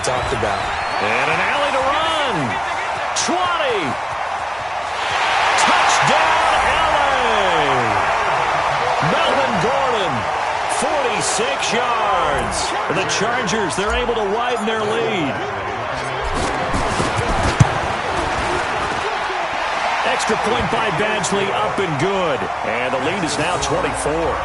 talked about. And an alley to run. 20. Touchdown, LA. Melvin Gordon, 46 yards. The Chargers, they're able to widen their lead. Extra point by Badgley, up and good. And the lead is now 24.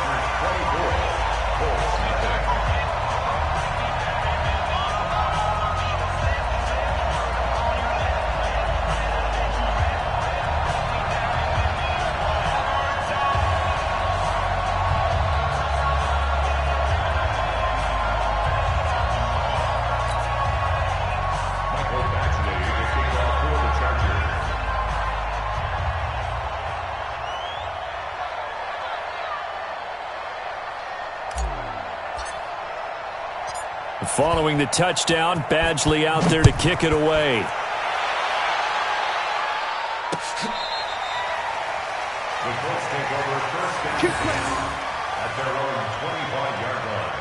Following the touchdown, Badgley out there to kick it away. The Colts take over first and 10 at their own 25-yard line.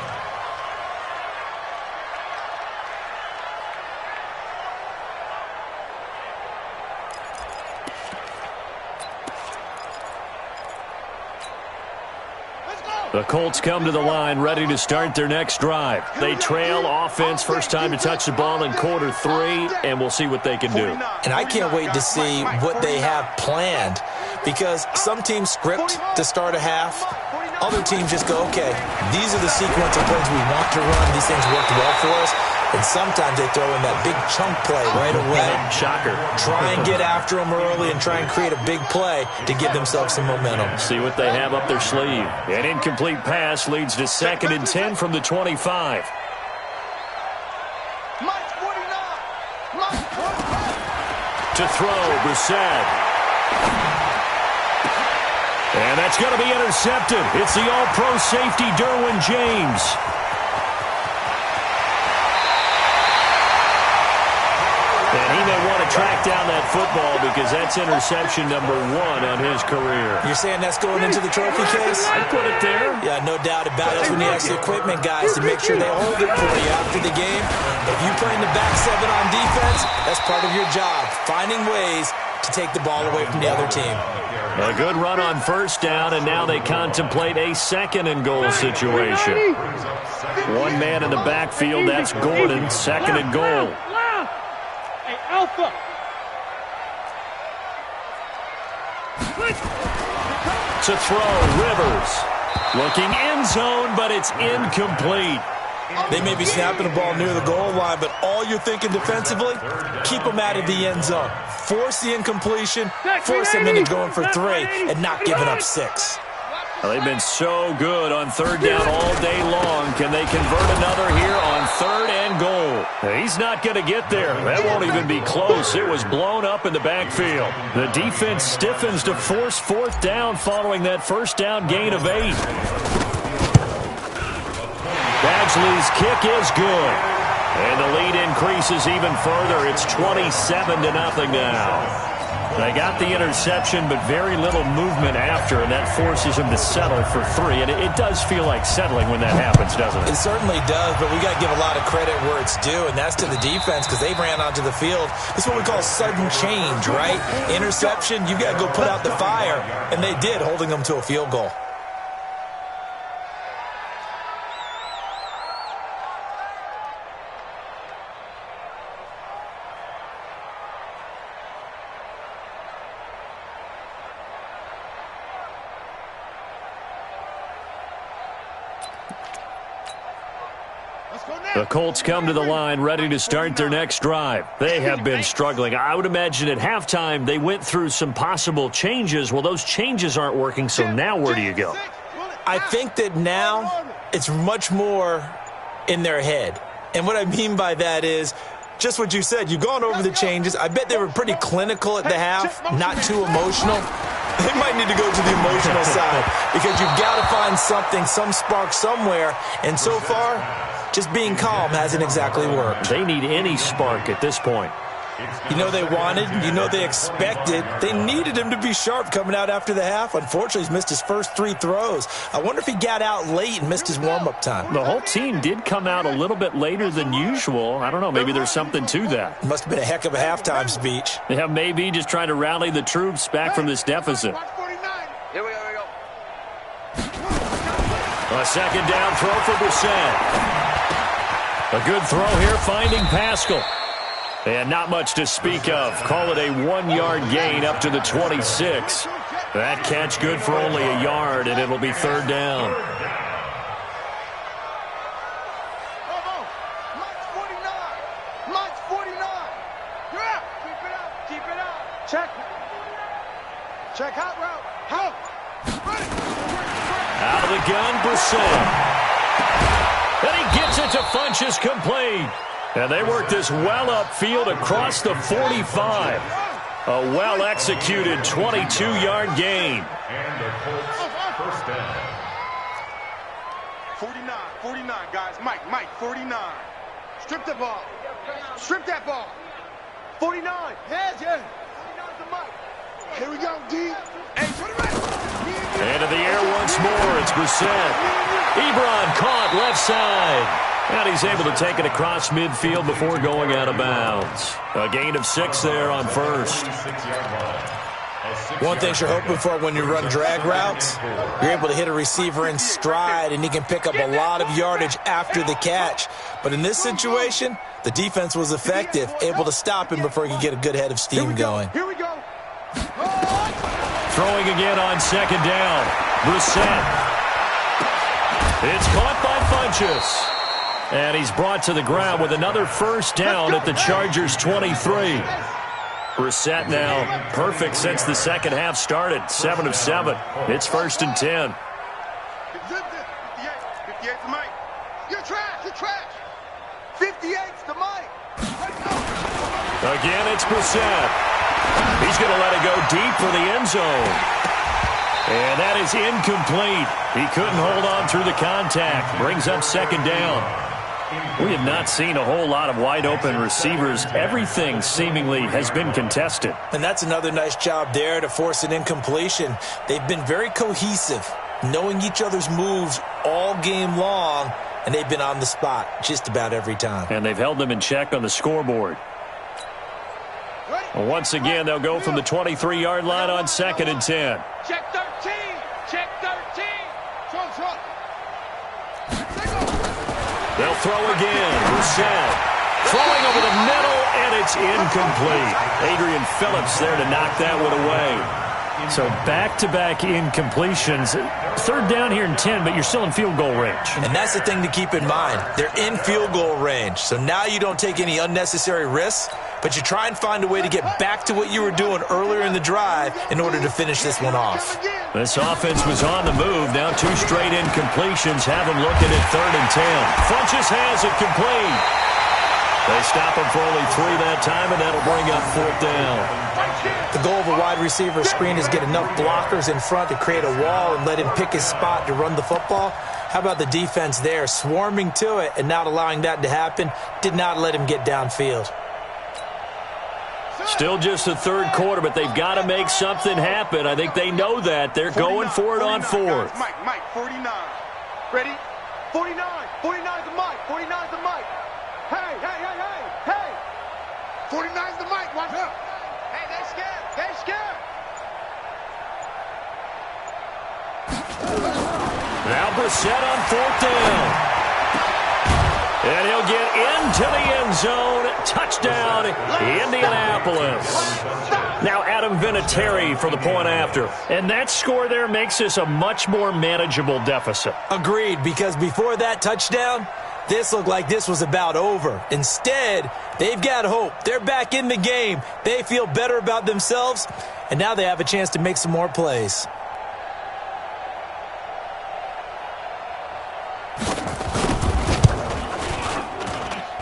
The Colts come to the line ready to start their next drive. They trail offense, first time to touch the ball in quarter 3, and we'll see what they can do. And I can't wait to see what they have planned, because some teams script to start a half. Other teams just go, okay, these are the sequence of plays we want to run. These things worked well for us. And sometimes they throw in that big chunk play right away. Shocker. Try and get after them early and try and create a big play to give themselves some momentum. See what they have up their sleeve. An incomplete pass leads to 2nd and 10 from the 25. To throw, Brissett. And that's going to be intercepted. It's the all-pro safety, Derwin James. And he may want to track down that football because that's interception number 1 on his career. You're saying that's going into the trophy case? I put it there. Yeah, no doubt about it. That's when you ask the equipment guys to make sure they hold it for you after the game. If you play in the back 7 on defense, that's part of your job, finding ways to take the ball away from the other team. A good run on first down, and now they contemplate a 2nd and goal situation. One man in the backfield, that's Gordon, 2nd and goal. Alpha. To throw, Rivers. Looking end zone, but it's incomplete. They may be snapping the ball near the goal line, but all you're thinking defensively, keep them out of the end zone. Force the incompletion, force them into going for 3, and not giving up 6. Well, they've been so good on 3rd down all day long. Can they convert another here on 3rd and goal? He's not going to get there. That won't even be close. It was blown up in the backfield. The defense stiffens to force 4th down following that first down gain of 8. Badgley's kick is good. And the lead increases even further. It's 27-0 now. They got the interception, but very little movement after, and that forces them to settle for 3. And it does feel like settling when that happens, doesn't it? It certainly does, but we got to give a lot of credit where it's due, and that's to the defense because they ran onto the field. This is what we call sudden change, right? Interception, you got to go put out the fire, and they did, holding them to a field goal. The Colts come to the line ready to start their next drive. They have been struggling. I would imagine at halftime they went through some possible changes. Well, those changes aren't working, so now where do you go? I think that now it's much more in their head. And what I mean by that is just what you said. You've gone over the changes. I bet they were pretty clinical at the half, not too emotional. They might need to go to the emotional side because you've got to find something, some spark somewhere. And so far, just being calm hasn't exactly worked. They need any spark at this point. You know they wanted, you know they expected. They needed him to be sharp coming out after the half. Unfortunately, he's missed his first 3 throws. I wonder if he got out late and missed his warm-up time. The whole team did come out a little bit later than usual. I don't know, maybe there's something to that. Must have been a heck of a halftime speech. Yeah, maybe just trying to rally the troops back from this deficit. Here we go. A second down throw for Brissett. A good throw here, finding Pascal. And not much to speak of. Call it a 1-yard gain up to the 26. That catch good for only a yard, and it'll be 3rd down. Mike's 49. Keep it up. Check hot route. Help. Out of the gun, Brissett. And he gets it to Funchess, complete. And they work this well upfield across the 45. A well-executed 22-yard gain. And the Colts first down. 49, guys. Mike, 49. Strip the ball. Strip that ball. 49. Heads, yeah. 49's the Mike. Here we go, D. Hey, put it right. Into the air once more. It's Brissett. Ebron caught left side. And he's able to take it across midfield before going out of bounds. A gain of 6 there on first. One thing you're hoping for when you run drag routes, you're able to hit a receiver in stride, and he can pick up a lot of yardage after the catch. But in this situation, the defense was effective, able to stop him before he could get a good head of steam going. Here we go. Throwing again on second down. Brissett. It's caught by Funchess. And he's brought to the ground with another first down at the Chargers' 23. Brissett now perfect since the second half started. 7 of 7. It's 1st and 10. 58's the Mike. You're trash. 58's the Mike. Again, it's Brissett. He's going to let it go deep for the end zone. And that is incomplete. He couldn't hold on through the contact. Brings up second down. We have not seen a whole lot of wide-open receivers. Everything seemingly has been contested. And that's another nice job there to force an incompletion. They've been very cohesive, knowing each other's moves all game long, and they've been on the spot just about every time. And they've held them in check on the scoreboard. Once again, they'll go from the 23-yard line on 2nd and 10. Check 13. Check 13. Trump. They'll throw again. Brissett throwing over the middle, and it's incomplete. Adrian Phillips there to knock that one away. So back-to-back incompletions. 3rd down here and 10, but you're still in field goal range. And that's the thing to keep in mind. They're in field goal range. So now you don't take any unnecessary risks, but you try and find a way to get back to what you were doing earlier in the drive in order to finish this one off. This offense was on the move. Now 2 straight incompletions have them looking at 3rd and 10. Funchess has it complete. They stop him for only 3 that time, and that'll bring up 4th down. The goal of a wide receiver screen is get enough blockers in front to create a wall and let him pick his spot to run the football. How about the defense there, swarming to it and not allowing that to happen? Did not let him get downfield. Still just the 3rd quarter, but they've got to make something happen. I think they know that. They're going for it on 4th. Mike, 49. Ready? 49. 49's the Mike. 49's the Mike. Hey. 49's the Mike. Watch out. Hey, they scared. Now Brissett on 4th down. And he'll get into the end zone. Touchdown, Indianapolis. Now Adam Vinatieri for the point after. And that score there makes this a much more manageable deficit. Agreed, because before that touchdown, this looked like this was about over. Instead, they've got hope. They're back in the game. They feel better about themselves, and now they have a chance to make some more plays.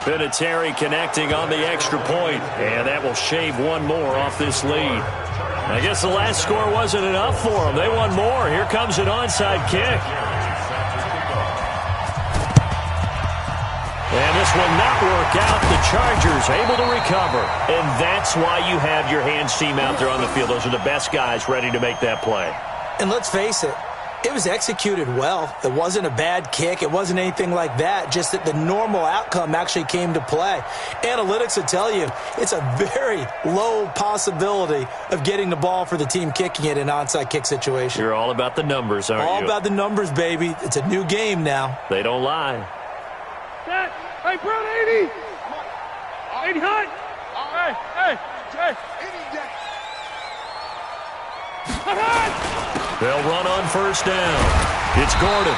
Vinatieri connecting on the extra point, and that will shave 1 more off this lead. I guess the last score wasn't enough for them. They won more. Here comes an onside kick. And this this will not work out. The Chargers able to recover. And that's why you have your hands team out there on the field. Those are the best guys ready to make that play. And let's face it, it was executed well. It wasn't a bad kick. It wasn't anything like that. Just that the normal outcome actually came to play. Analytics will tell you it's a very low possibility of getting the ball for the team kicking it in an onside kick situation. You're all about the numbers, aren't you? All about the numbers, baby. It's a new game now. They don't lie. Hey, Brown, 80. 80 hot. Hey. They'll run on first down. It's Gordon.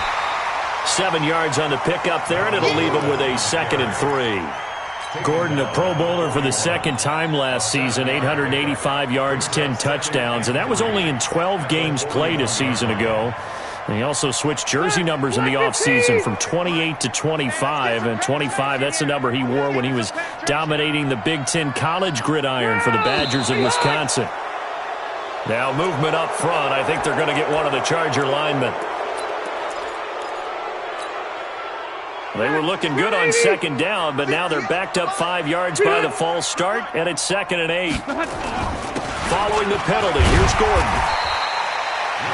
7 yards on the pickup there, and it'll leave him with a 2nd and 3. Gordon, a Pro Bowler for the second time last season, 885 yards, 10 touchdowns, and that was only in 12 games played a season ago. And he also switched jersey numbers in the offseason from 28 to 25, and 25, that's the number he wore when he was dominating the Big Ten college gridiron for the Badgers of Wisconsin. Now movement up front. I think they're going to get one of the Charger linemen. They were looking good on second down, but now they're backed up 5 yards by the false start, and it's 2nd and 8. Following the penalty, here's Gordon.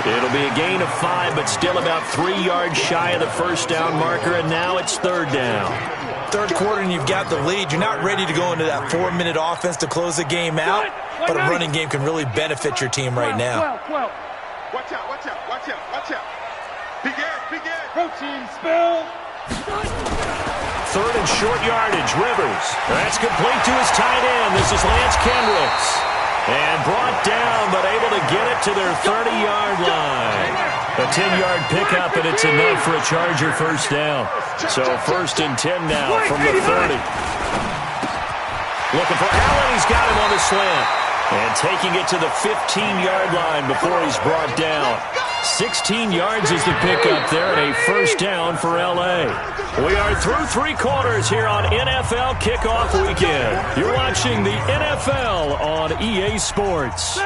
It'll be a gain of 5, but still about 3 yards shy of the first down marker, and now it's 3rd down. Third quarter and you've got the lead. You're not ready to go into that 4-minute offense to close the game out, but a running game can really benefit your team right now. Watch out. Big air. Protein spill. 3rd and short yardage, Rivers. That's complete to his tight end. This is Lance Kendricks. And brought down, but able to get it to their 30-yard line. A 10-yard pickup, and it's enough for a Charger first down. So 1st and 10 now from the 30. Looking for Allen. He's got him on the slant. And taking it to the 15-yard line before he's brought down. 16 yards is the pickup there, and a first down for L.A. We are through 3 quarters here on NFL Kickoff Weekend. You're watching the NFL on EA Sports.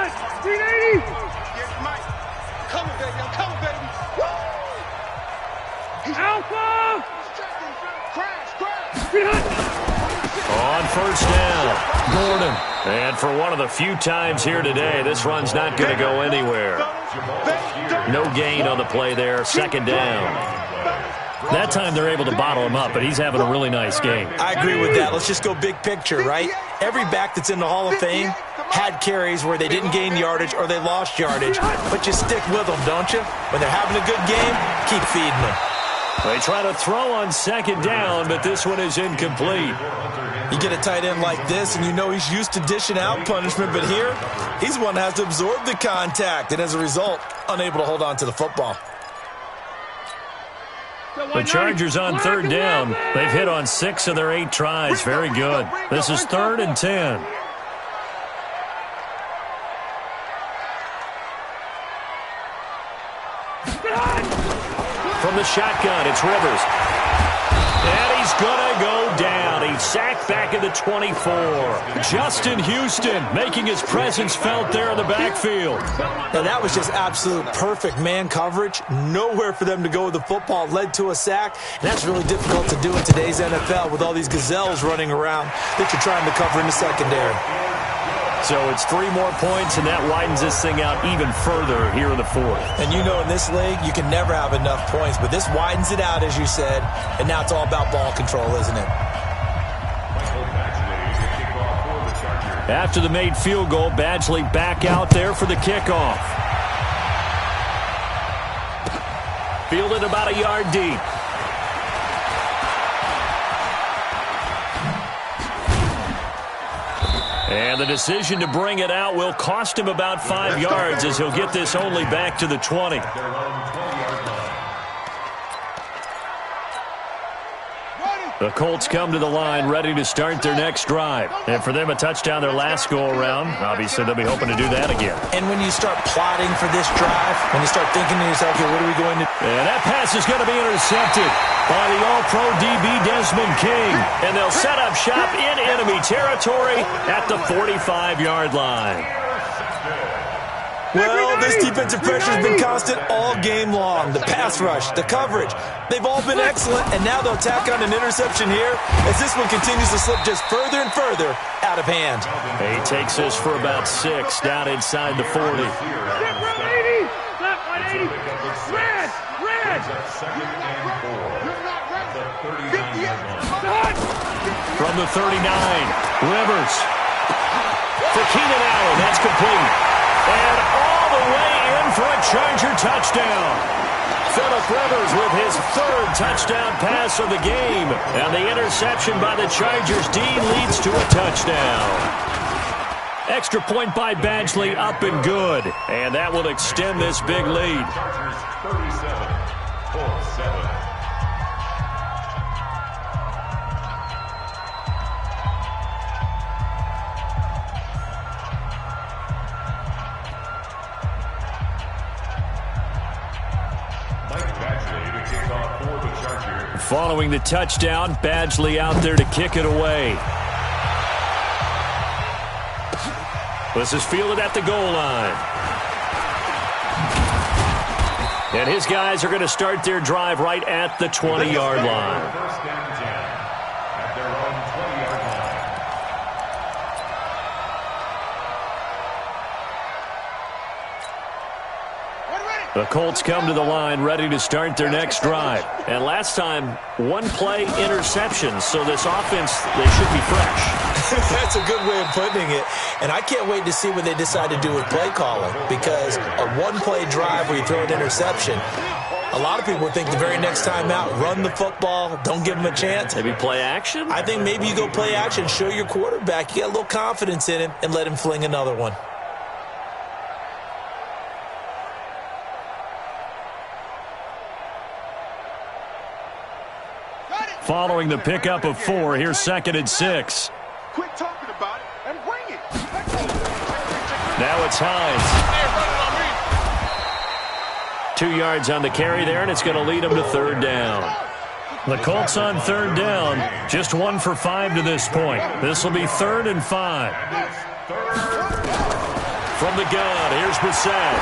Alpha! On first down, Gordon. And for one of the few times here today, this run's not going to go anywhere. No gain on the play there, 2nd down. That time they're able to bottle him up, but he's having a really nice game. I agree with that. Let's just go big picture, right? Every back that's in the Hall of Fame had carries where they didn't gain yardage or they lost yardage, but you stick with them, don't you? When they're having a good game, keep feeding them. They try to throw on 2nd down, but this one is incomplete. You get a tight end like this, and you know he's used to dishing out punishment, but here, he's one that has to absorb the contact, and as a result, unable to hold on to the football. The Chargers on 3rd down. They've hit on 6 of their 8 tries. Very good. This is 3rd and 10. From the shotgun, it's Rivers. And he's going to go down. He's sacked back at the 24. Justin Houston making his presence felt there in the backfield. Now, that was just absolute perfect man coverage. Nowhere for them to go with the football. Led to a sack. And that's really difficult to do in today's NFL with all these gazelles running around that you're trying to cover in the secondary. So it's 3 more points, and that widens this thing out even further here in the 4th. And you know in this league, you can never have enough points, but this widens it out, as you said, and now it's all about ball control, isn't it? After the made field goal, Badgley back out there for the kickoff. Fielded about a yard deep. And the decision to bring it out will cost him about 5 yards as he'll get this only back to the 20. The Colts come to the line ready to start their next drive. And for them, a touchdown their last go-around. Obviously, they'll be hoping to do that again. And when you start plotting for this drive, when you start thinking to yourself, okay, what are we going to do? And that pass is going to be intercepted by the All-Pro DB Desmond King. And they'll set up shop in enemy territory at the 45-yard line. Well, this defensive pressure has been constant all game long. The pass rush, the coverage, they've all been excellent, and now they'll tack on an interception here as this one continues to slip just further and further out of hand. He takes this for about 6 down inside the 40. From the 39, Rivers. For Keenan Allen, that's complete. And all the way in for a Charger touchdown. Phillip Rivers with his 3rd touchdown pass of the game. And the interception by the Chargers D leads to a touchdown. Extra point by Badgley, up and good. And that will extend this big lead. Chargers 37-7. Following the touchdown, Badgley out there to kick it away. This is fielded at the goal line. And his guys are going to start their drive right at the 20-yard line. First down 10 at their own 20-yard line. The Colts come to the line ready to start their next drive. And last time, 1 play interception, so this offense, they should be fresh. That's a good way of putting it. And I can't wait to see what they decide to do with play calling, because a 1-play drive where you throw an interception, a lot of people think the very next time out, run the football, don't give them a chance. Maybe play action? I think maybe you go play action, show your quarterback, you get a little confidence in him, and let him fling another one. Following the pickup of 4, here's 2nd and 6. Quit talking about it and bring it. Now it's Hines. 2 yards on the carry there, and it's going to lead him to 3rd down. The Colts on 3rd down, just 1 for 5 to this point. This will be 3rd and 5. From the gun, here's Brissett.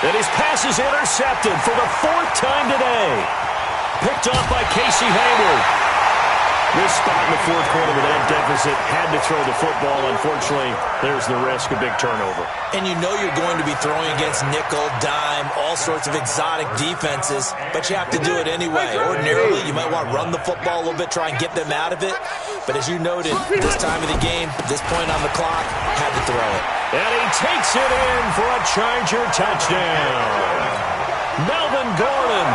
And his pass is intercepted for the 4th time today. Picked off by Casey Hayward. This spot in the 4th quarter with that deficit, had to throw the football. Unfortunately, there's the risk of big turnover. And you know you're going to be throwing against nickel, dime, all sorts of exotic defenses, but you have to do it anyway. Ordinarily, you might want to run the football a little bit, try and get them out of it. But as you noted, this time of the game, this point on the clock, had to throw it. And he takes it in for a Charger touchdown. Melvin Gordon.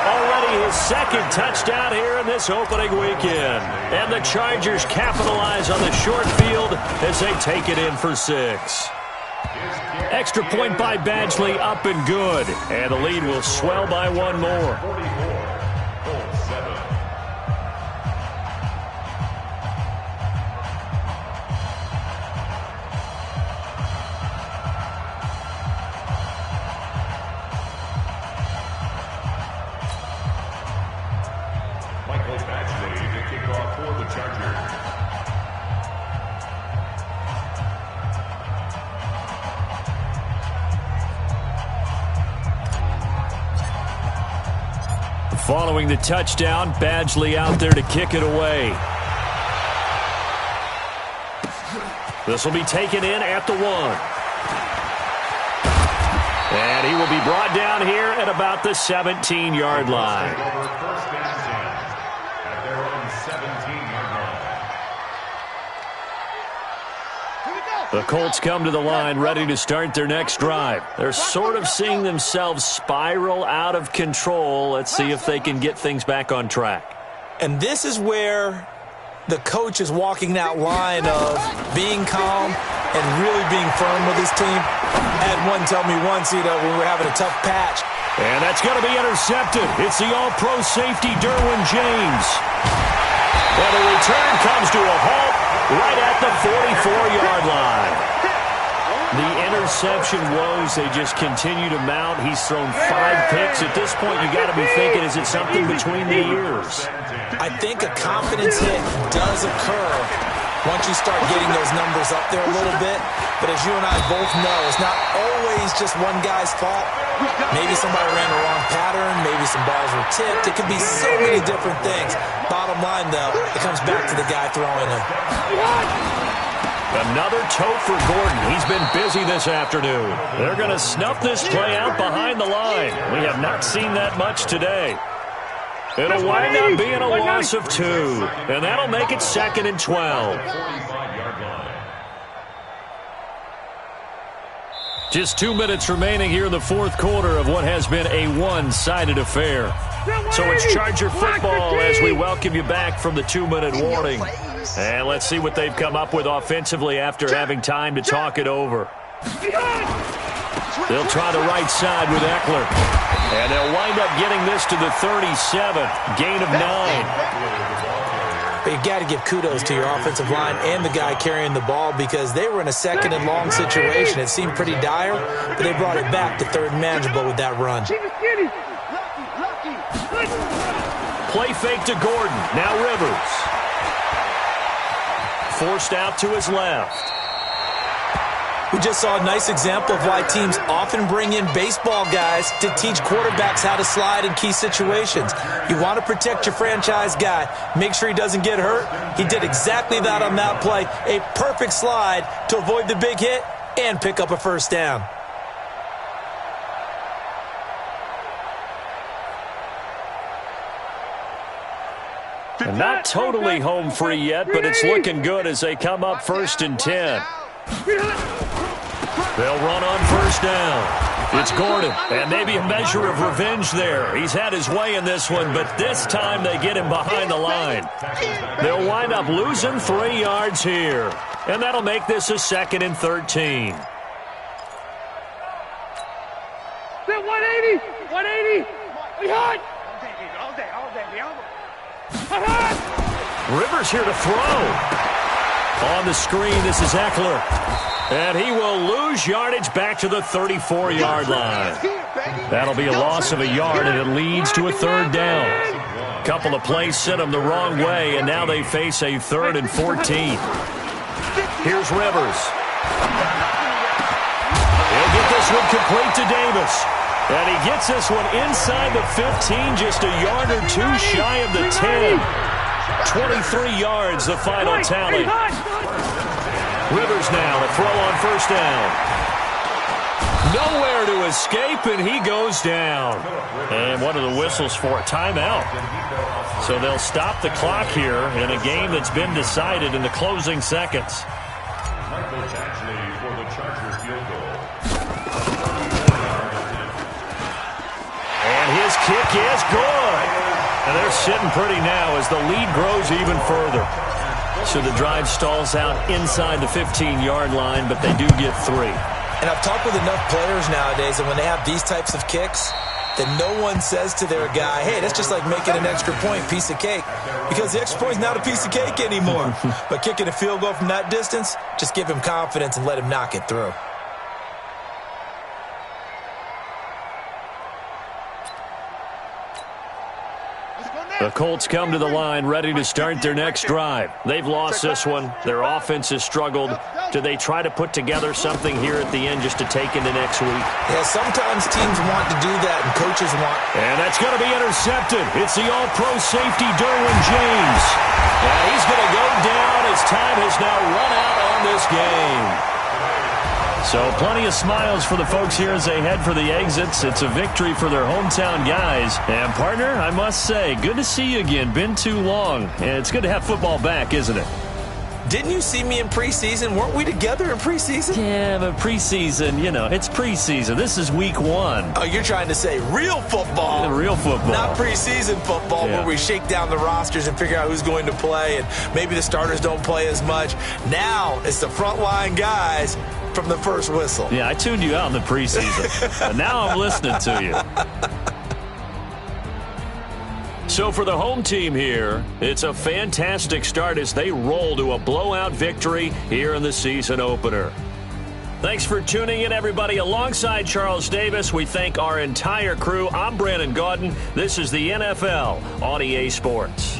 Already his 2nd touchdown here in this opening weekend. And the Chargers capitalize on the short field as they take it in for 6. Extra point by Badgley, up and good. And the lead will swell by 1 more. Following the touchdown, Badgley out there to kick it away. This will be taken in at the 1. And he will be brought down here at about the 17-yard line. First down 10 at their own 17-yard line. The Colts come to the line ready to start their next drive. They're sort of seeing themselves spiral out of control. Let's see if they can get things back on track. And this is where the coach is walking that line of being calm and really being firm with his team. I had one tell me once, when we were having a tough patch. And that's going to be intercepted. It's the all-pro safety, Derwin James. Well, the return comes to a halt right at the 44-yard line. The interception woes, they just continue to mount. He's thrown 5 picks. At this point, you got to be thinking, is it something between the ears? I think a confidence hit does occur once you start getting those numbers up there a little bit. But as you and I both know, it's not always just one guy's fault. Maybe somebody ran the wrong pattern. Maybe some balls were tipped. It could be so many different things. Bottom line, though, it comes back to the guy throwing them. Another tote for Gordon. He's been busy this afternoon. They're going to snuff this play out behind the line. We have not seen that much today. It'll wind up being a loss of 2, and that'll make it 2nd and 12. Just 2 minutes remaining here in the fourth quarter of what has been a one-sided affair. So it's Charger football as we welcome you back from the 2-minute warning. And let's see what they've come up with offensively after having time to talk it over. They'll try the right side with Eckler. And they'll wind up getting this to the 37. Gain of 9. But you got to give kudos to your offensive line and the guy carrying the ball because they were in a 2nd and long situation. It seemed pretty dire, but they brought it back to 3rd and manageable with that run. Play fake to Gordon. Now Rivers. Forced out to his left. We just saw a nice example of why teams often bring in baseball guys to teach quarterbacks how to slide in key situations. You want to protect your franchise guy. Make sure he doesn't get hurt. He did exactly that on that play. A perfect slide to avoid the big hit and pick up a first down. And not totally home free yet, but it's looking good as they come up 1st and 10. They'll run on first down. It's Gordon, and maybe a measure of revenge there. He's had his way in this one, but this time they get him behind the line. They'll wind up losing 3 yards here, and that'll make this a 2nd and 13. 180! 180! We hot! Rivers here to throw. On the screen, this is Eckler. And he will lose yardage back to the 34-yard line. That'll be a loss of a yard, and it leads to a 3rd down. A couple of plays sent them the wrong way, and now they face a 3rd and 14. Here's Rivers. He'll get this one complete to Davis. And he gets this one inside the 15, just a yard or 2 shy of the 10. 23 yards, the final tally. Rivers now to throw on first down. Nowhere to escape, and he goes down. And what are the whistles for? Timeout. So they'll stop the clock here in a game that's been decided in the closing seconds. And his kick is good. And they're sitting pretty now as the lead grows even further. So the drive stalls out inside the 15-yard line, but they do get 3. And I've talked with enough players nowadays, and when they have these types of kicks, that no one says to their guy, hey, that's just like making an extra point, piece of cake. Because the extra point's not a piece of cake anymore. But kicking a field goal from that distance, just give him confidence and let him knock it through. The Colts come to the line ready to start their next drive. They've lost this one. Their offense has struggled. Do they try to put together something here at the end just to take into next week? Yeah, sometimes teams want to do that and coaches want. And that's going to be intercepted. It's the all-pro safety, Derwin James. And he's going to go down as time has now run out on this game. So plenty of smiles for the folks here as they head for the exits. It's a victory for their hometown guys. And, partner, I must say, good to see you again. Been too long. And it's good to have football back, isn't it? Didn't you see me in preseason? Weren't we together in preseason? Yeah, but preseason, you know, it's preseason. This is week 1. Oh, you're trying to say real football. Yeah, real football. Not preseason football Yeah. where we shake down the rosters and figure out who's going to play and maybe the starters don't play as much. Now it's the frontline guys from the first whistle. Yeah, I tuned you out in the preseason. But now I'm listening to you. So for the home team here, it's a fantastic start as they roll to a blowout victory here in the season opener. Thanks for tuning in, everybody. Alongside Charles Davis, we thank our entire crew. I'm Brandon Gaudin. This is the NFL on EA Sports.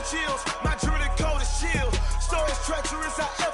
chills. My jewelry coat is chill. Stories treacherous, I